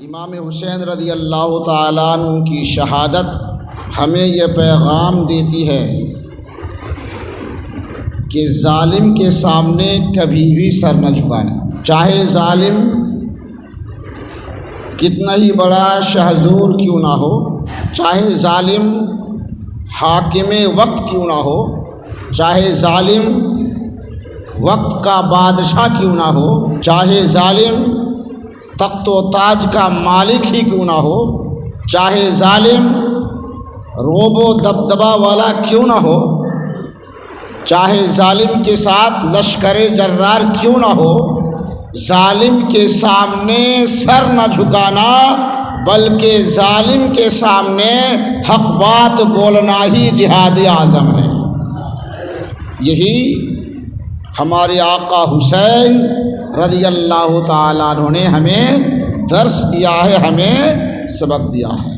امام حسین رضی اللہ تعالیٰ عنہ کی شہادت ہمیں یہ پیغام دیتی ہے کہ ظالم کے سامنے کبھی بھی سر نہ جھکانا، چاہے ظالم کتنا ہی بڑا شہزور کیوں نہ ہو، چاہے ظالم حاکم وقت کیوں نہ ہو، چاہے ظالم وقت کا بادشاہ کیوں نہ ہو، چاہے ظالم تخت و تاج کا مالک ہی کیوں نہ ہو، چاہے ظالم روب و دبدبہ والا کیوں نہ ہو، چاہے ظالم کے ساتھ لشکر جرار کیوں نہ ہو، ظالم کے سامنے سر نہ جھکانا بلکہ ظالم کے سامنے حق بات بولنا ہی جہاد اعظم ہے۔ یہی ہمارے آقا حسین رضی اللہ تعالیٰ عنہ نے ہمیں درس دیا ہے، ہمیں سبق دیا ہے۔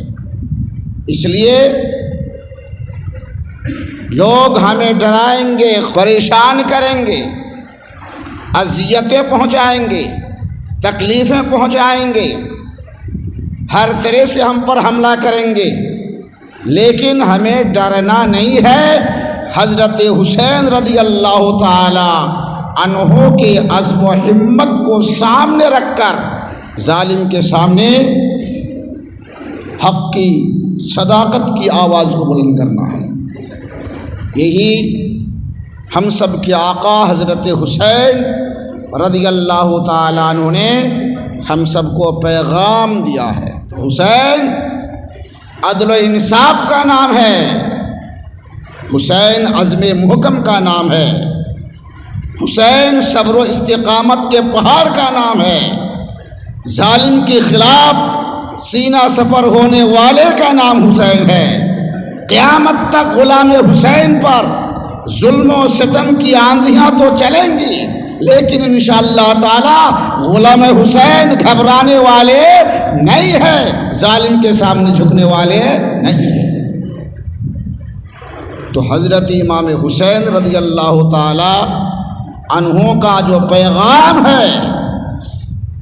اس لیے لوگ ہمیں ڈرائیں گے، پریشان کریں گے، اذیتیں پہنچائیں گے، تکلیفیں پہنچائیں گے، ہر طرح سے ہم پر حملہ کریں گے، لیکن ہمیں ڈرنا نہیں ہے۔ حضرت حسین رضی اللہ تعالی عنہ کے عزم و ہمت کو سامنے رکھ کر ظالم کے سامنے حق کی صداقت کی آواز کو بلند کرنا ہے۔ یہی ہم سب کے آقا حضرت حسین رضی اللہ تعالیٰ عنہ نے ہم سب کو پیغام دیا ہے۔ حسین عدل و انصاف کا نام ہے، حسین عزم محکم کا نام ہے، حسین صبر و استقامت کے پہاڑ کا نام ہے، ظالم کے خلاف سینہ سفر ہونے والے کا نام حسین ہے۔ قیامت تک غلام حسین پر ظلم و ستم کی آندھیاں تو چلیں گی، لیکن انشاءاللہ تعالی غلام حسین گھبرانے والے نہیں ہیں، ظالم کے سامنے جھکنے والے نہیں ہیں۔ تو حضرت امام حسین رضی اللہ تعالی عنہ کا جو پیغام ہے،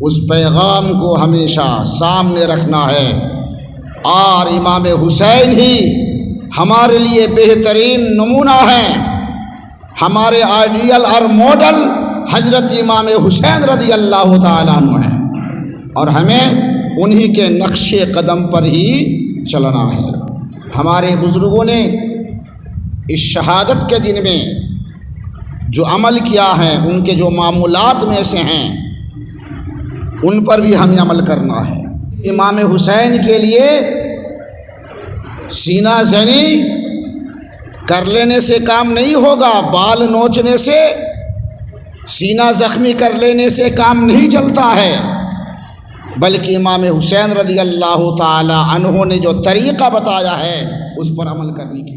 اس پیغام کو ہمیشہ سامنے رکھنا ہے، اور امام حسین ہی ہمارے لیے بہترین نمونہ ہیں۔ ہمارے آئیڈیل اور ماڈل حضرت امام حسین رضی اللہ تعالیٰ عنہ ہیں، اور ہمیں انہی کے نقش قدم پر ہی چلنا ہے۔ ہمارے بزرگوں نے اس شہادت کے دن میں جو عمل کیا ہے، ان کے جو معمولات میں سے ہیں، ان پر بھی ہمیں عمل کرنا ہے۔ امام حسین کے لیے سینہ زنی کر لینے سے کام نہیں ہوگا، بال نوچنے سے، سینہ زخمی کر لینے سے کام نہیں چلتا ہے، بلکہ امام حسین رضی اللہ تعالی عنہ نے جو طریقہ بتایا ہے اس پر عمل کرنے کی